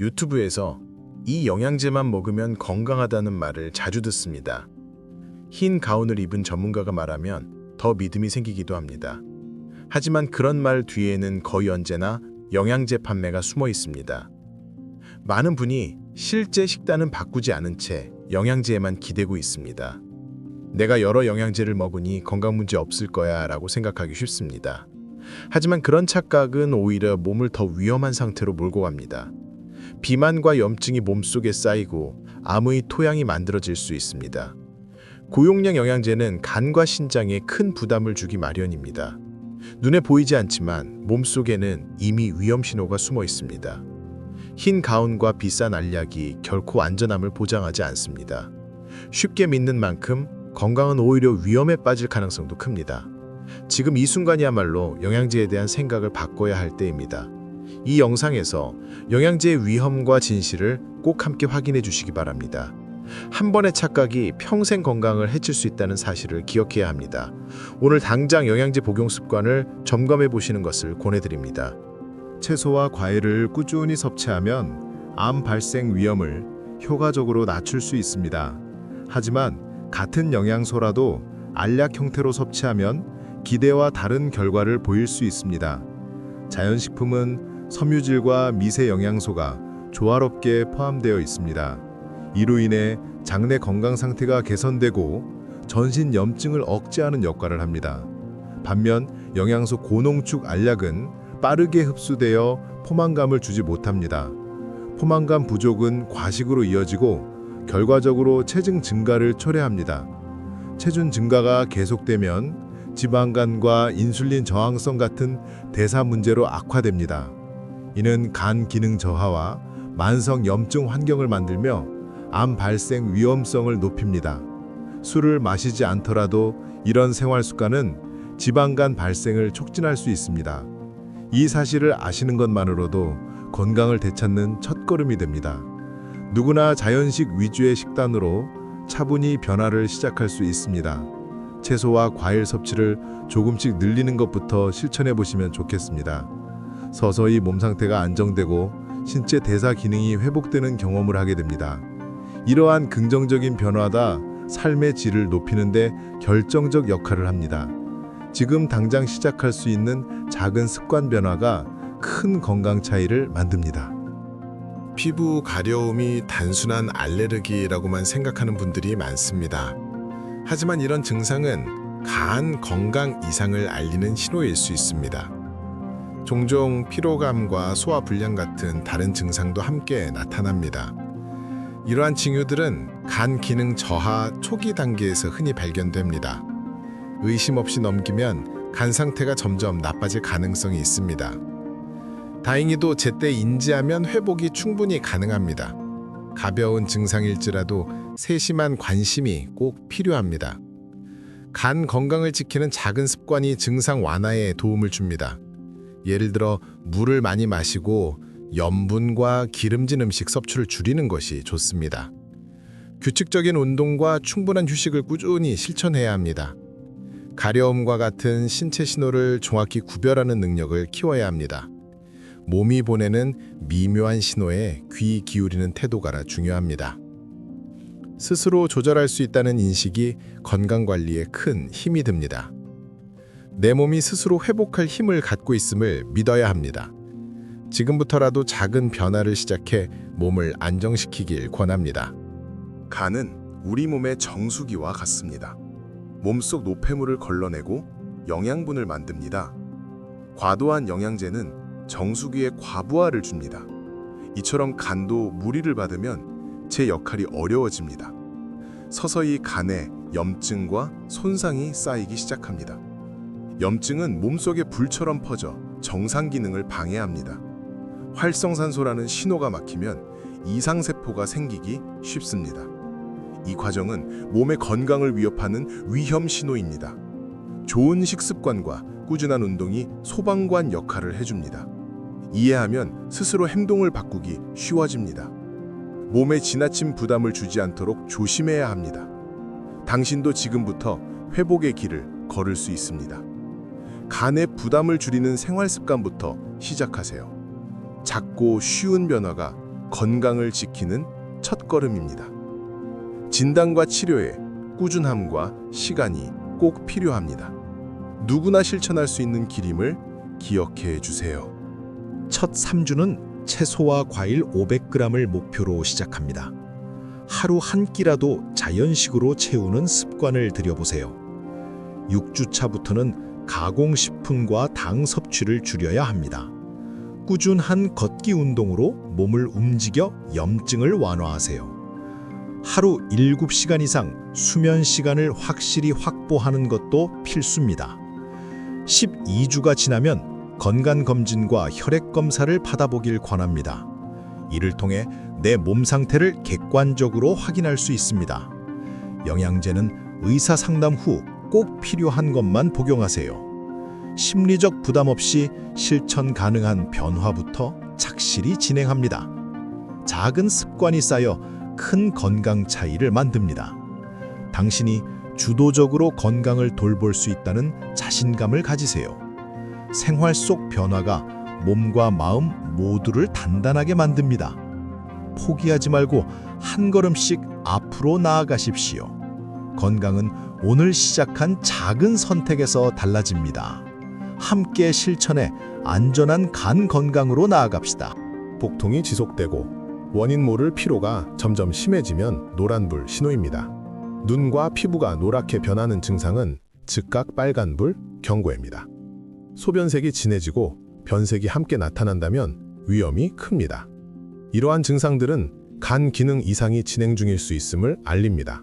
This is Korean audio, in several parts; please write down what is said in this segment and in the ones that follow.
유튜브에서 이 영양제만 먹으면 건강하다는 말을 자주 듣습니다. 흰 가운을 입은 전문가가 말하면 더 믿음이 생기기도 합니다. 하지만 그런 말 뒤에는 거의 언제나 영양제 판매가 숨어 있습니다. 많은 분이 실제 식단은 바꾸지 않은 채 영양제에만 기대고 있습니다. 내가 여러 영양제를 먹으니 건강 문제 없을 거야 라고 생각하기 쉽습니다. 하지만 그런 착각은 오히려 몸을 더 위험한 상태로 몰고 갑니다. 비만과 염증이 몸속에 쌓이고 암의 토양이 만들어질 수 있습니다. 고용량 영양제는 간과 신장에 큰 부담을 주기 마련입니다. 눈에 보이지 않지만 몸속에는 이미 위험 신호가 숨어 있습니다. 흰 가운과 비싼 알약이 결코 안전함을 보장하지 않습니다. 쉽게 믿는 만큼 건강은 오히려 위험에 빠질 가능성도 큽니다. 지금 이 순간이야말로 영양제에 대한 생각을 바꿔야 할 때입니다. 이 영상에서 영양제의 위험과 진실을 꼭 함께 확인해 주시기 바랍니다. 한 번의 착각이 평생 건강을 해칠 수 있다는 사실을 기억해야 합니다. 오늘 당장 영양제 복용 습관을 점검해 보시는 것을 권해드립니다. 채소와 과일을 꾸준히 섭취하면 암 발생 위험을 효과적으로 낮출 수 있습니다. 하지만 같은 영양소라도 알약 형태로 섭취하면 기대와 다른 결과를 보일 수 있습니다. 자연식품은 섬유질과 미세 영양소가 조화롭게 포함되어 있습니다. 이로 인해 장내 건강 상태가 개선되고 전신 염증을 억제하는 역할을 합니다. 반면 영양소 고농축 알약은 빠르게 흡수되어 포만감을 주지 못합니다. 포만감 부족은 과식으로 이어지고 결과적으로 체중 증가를 초래합니다. 체중 증가가 계속되면 지방간과 인슐린 저항성 같은 대사 문제로 악화됩니다. 이는 간 기능 저하와 만성 염증 환경을 만들며 암 발생 위험성을 높입니다. 술을 마시지 않더라도 이런 생활 습관은 지방간 발생을 촉진할 수 있습니다. 이 사실을 아시는 것만으로도 건강을 되찾는 첫걸음이 됩니다. 누구나 자연식 위주의 식단으로 차분히 변화를 시작할 수 있습니다. 채소와 과일 섭취를 조금씩 늘리는 것부터 실천해 보시면 좋겠습니다. 서서히 몸 상태가 안정되고 신체 대사 기능이 회복되는 경험을 하게 됩니다. 이러한 긍정적인 변화가 삶의 질을 높이는 데 결정적 역할을 합니다. 지금 당장 시작할 수 있는 작은 습관 변화가 큰 건강 차이를 만듭니다. 피부 가려움이 단순한 알레르기라고만 생각하는 분들이 많습니다. 하지만 이런 증상은 간 건강 이상을 알리는 신호일 수 있습니다. 종종 피로감과 소화불량 같은 다른 증상도 함께 나타납니다. 이러한 징후들은 간 기능 저하 초기 단계에서 흔히 발견됩니다. 의심 없이 넘기면 간 상태가 점점 나빠질 가능성이 있습니다. 다행히도 제때 인지하면 회복이 충분히 가능합니다. 가벼운 증상일지라도 세심한 관심이 꼭 필요합니다. 간 건강을 지키는 작은 습관이 증상 완화에 도움을 줍니다. 예를 들어 물을 많이 마시고 염분과 기름진 음식 섭취를 줄이는 것이 좋습니다. 규칙적인 운동과 충분한 휴식을 꾸준히 실천해야 합니다. 가려움과 같은 신체 신호를 정확히 구별하는 능력을 키워야 합니다. 몸이 보내는 미묘한 신호에 귀 기울이는 태도가 중요합니다. 스스로 조절할 수 있다는 인식이 건강관리에 큰 힘이 됩니다. 내 몸이 스스로 회복할 힘을 갖고 있음을 믿어야 합니다. 지금부터라도 작은 변화를 시작해 몸을 안정시키길 권합니다. 간은 우리 몸의 정수기와 같습니다. 몸속 노폐물을 걸러내고 영양분을 만듭니다. 과도한 영양제는 정수기에 과부하를 줍니다. 이처럼 간도 무리를 받으면 제 역할이 어려워집니다. 서서히 간에 염증과 손상이 쌓이기 시작합니다. 염증은 몸속에 불처럼 퍼져 정상 기능을 방해합니다. 활성산소라는 신호가 막히면 이상세포가 생기기 쉽습니다. 이 과정은 몸의 건강을 위협하는 위험 신호입니다. 좋은 식습관과 꾸준한 운동이 소방관 역할을 해줍니다. 이해하면 스스로 행동을 바꾸기 쉬워집니다. 몸에 지나친 부담을 주지 않도록 조심해야 합니다. 당신도 지금부터 회복의 길을 걸을 수 있습니다. 간의 부담을 줄이는 생활 습관부터 시작하세요. 작고 쉬운 변화가 건강을 지키는 첫걸음입니다. 진단과 치료에 꾸준함과 시간이 꼭 필요합니다. 누구나 실천할 수 있는 길임을 기억해 주세요. 첫 3주는 채소와 과일 500g을 목표로 시작합니다. 하루 한 끼라도 자연식으로 채우는 습관을 들여보세요. 6주 차부터는 가공식품과 당 섭취를 줄여야 합니다. 꾸준한 걷기 운동으로 몸을 움직여 염증을 완화하세요. 하루 7시간 이상 수면 시간을 확실히 확보하는 것도 필수입니다. 12주가 지나면 건강검진과 혈액검사를 받아보길 권합니다. 이를 통해 내 몸 상태를 객관적으로 확인할 수 있습니다. 영양제는 의사 상담 후 꼭 필요한 것만 복용하세요. 심리적 부담 없이 실천 가능한 변화부터 착실히 진행합니다. 작은 습관이 쌓여 큰 건강 차이를 만듭니다. 당신이 주도적으로 건강을 돌볼 수 있다는 자신감을 가지세요. 생활 속 변화가 몸과 마음 모두를 단단하게 만듭니다. 포기하지 말고 한 걸음씩 앞으로 나아가십시오. 건강은 오늘 시작한 작은 선택에서 달라집니다. 함께 실천해 안전한 간 건강으로 나아갑시다. 복통이 지속되고 원인 모를 피로가 점점 심해지면 노란불 신호입니다. 눈과 피부가 노랗게 변하는 증상은 즉각 빨간불 경고입니다. 소변색이 진해지고 변색이 함께 나타난다면 위험이 큽니다. 이러한 증상들은 간 기능 이상이 진행 중일 수 있음을 알립니다.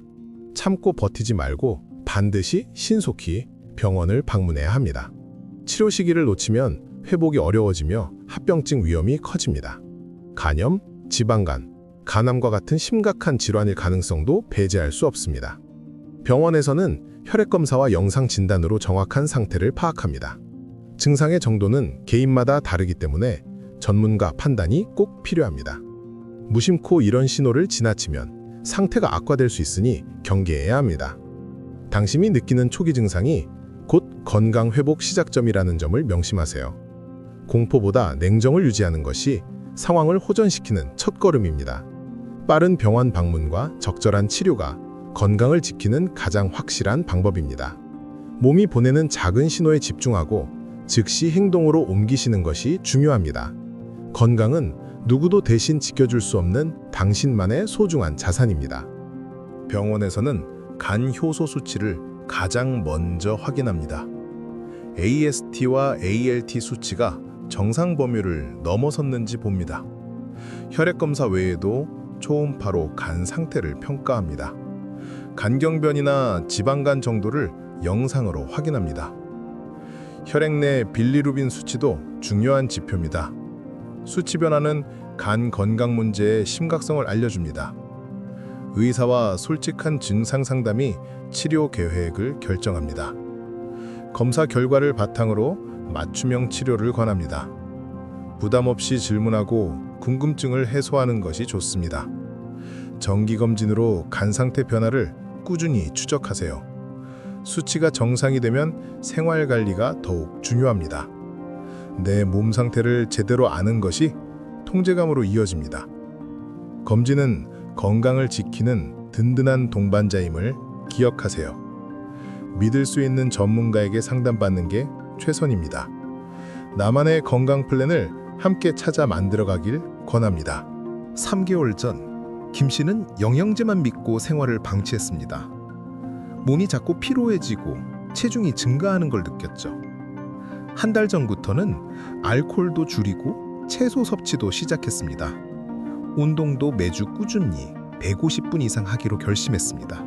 참고 버티지 말고 반드시 신속히 병원을 방문해야 합니다. 치료 시기를 놓치면 회복이 어려워지며 합병증 위험이 커집니다. 간염, 지방간, 간암과 같은 심각한 질환일 가능성도 배제할 수 없습니다. 병원에서는 혈액검사와 영상 진단으로 정확한 상태를 파악합니다. 증상의 정도는 개인마다 다르기 때문에 전문가 판단이 꼭 필요합니다. 무심코 이런 신호를 지나치면 상태가 악화될 수 있으니 경계해야 합니다. 당신이 느끼는 초기 증상이 곧 건강 회복 시작점이라는 점을 명심하세요. 공포보다 냉정을 유지하는 것이 상황을 호전시키는 첫걸음입니다. 빠른 병원 방문과 적절한 치료가 건강을 지키는 가장 확실한 방법입니다. 몸이 보내는 작은 신호에 집중하고 즉시 행동으로 옮기시는 것이 중요합니다. 건강은 누구도 대신 지켜줄 수 없는 당신만의 소중한 자산입니다. 병원에서는 간 효소 수치를 가장 먼저 확인합니다. AST와 ALT 수치가 정상 범위를 넘어섰는지 봅니다. 혈액검사 외에도 초음파로 간 상태를 평가합니다. 간경변이나 지방간 정도를 영상으로 확인합니다. 혈액 내 빌리루빈 수치도 중요한 지표입니다. 수치 변화는 간 건강 문제의 심각성을 알려줍니다. 의사와 솔직한 증상 상담이 치료 계획을 결정합니다. 검사 결과를 바탕으로 맞춤형 치료를 권합니다. 부담 없이 질문하고 궁금증을 해소하는 것이 좋습니다. 정기검진으로 간 상태 변화를 꾸준히 추적하세요. 수치가 정상이 되면 생활 관리가 더욱 중요합니다. 내 몸 상태를 제대로 아는 것이 통제감으로 이어집니다. 검진은 건강을 지키는 든든한 동반자임을 기억하세요. 믿을 수 있는 전문가에게 상담받는 게 최선입니다. 나만의 건강 플랜을 함께 찾아 만들어가길 권합니다. 3개월 전 김 씨는 영양제만 믿고 생활을 방치했습니다. 몸이 자꾸 피로해지고 체중이 증가하는 걸 느꼈죠. 한 달 전부터는 알코올도 줄이고 채소 섭취도 시작했습니다. 운동도 매주 꾸준히 150분 이상 하기로 결심했습니다.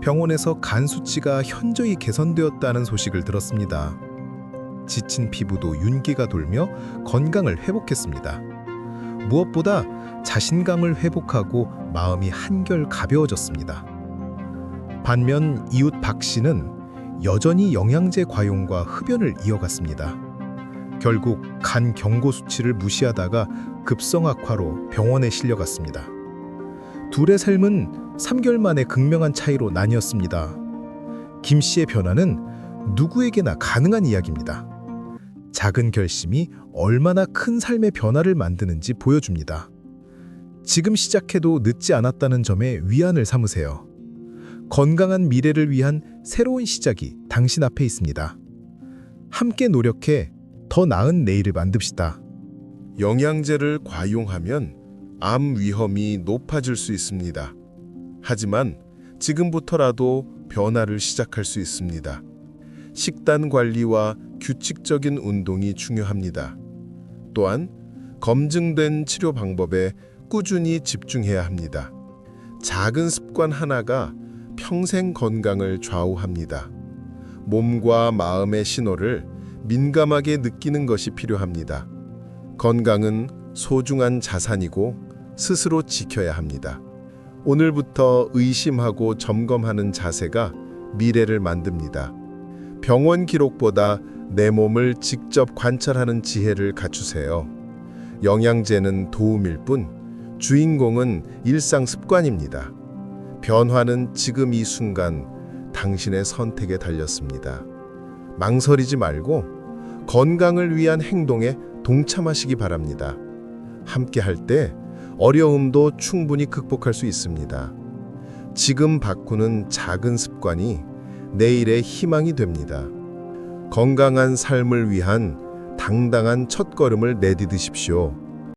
병원에서 간 수치가 현저히 개선되었다는 소식을 들었습니다. 지친 피부도 윤기가 돌며 건강을 회복했습니다. 무엇보다 자신감을 회복하고 마음이 한결 가벼워졌습니다. 반면 이웃 박 씨는 여전히 영양제 과용과 흡연을 이어갔습니다. 결국 간 경고 수치를 무시하다가 급성 악화로 병원에 실려갔습니다. 둘의 삶은 3개월 만에 극명한 차이로 나뉘었습니다. 김 씨의 변화는 누구에게나 가능한 이야기입니다. 작은 결심이 얼마나 큰 삶의 변화를 만드는지 보여줍니다. 지금 시작해도 늦지 않았다는 점에 위안을 삼으세요. 건강한 미래를 위한 새로운 시작이 당신 앞에 있습니다. 함께 노력해 더 나은 내일을 만듭시다. 영양제를 과용하면 암 위험이 높아질 수 있습니다. 하지만 지금부터라도 변화를 시작할 수 있습니다. 식단 관리와 규칙적인 운동이 중요합니다. 또한 검증된 치료 방법에 꾸준히 집중해야 합니다. 작은 습관 하나가 평생 건강을 좌우합니다. 몸과 마음의 신호를 민감하게 느끼는 것이 필요합니다. 건강은 소중한 자산이고 스스로 지켜야 합니다. 오늘부터 의심하고 점검하는 자세가 미래를 만듭니다. 병원 기록보다 내 몸을 직접 관찰하는 지혜를 갖추세요. 영양제는 도움일 뿐 주인공은 일상 습관입니다. 변화는 지금 이 순간 당신의 선택에 달렸습니다. 망설이지 말고 건강을 위한 행동에 동참하시기 바랍니다. 함께 할 때 어려움도 충분히 극복할 수 있습니다. 지금 바꾸는 작은 습관이 내일의 희망이 됩니다. 건강한 삶을 위한 당당한 첫걸음을 내디디십시오.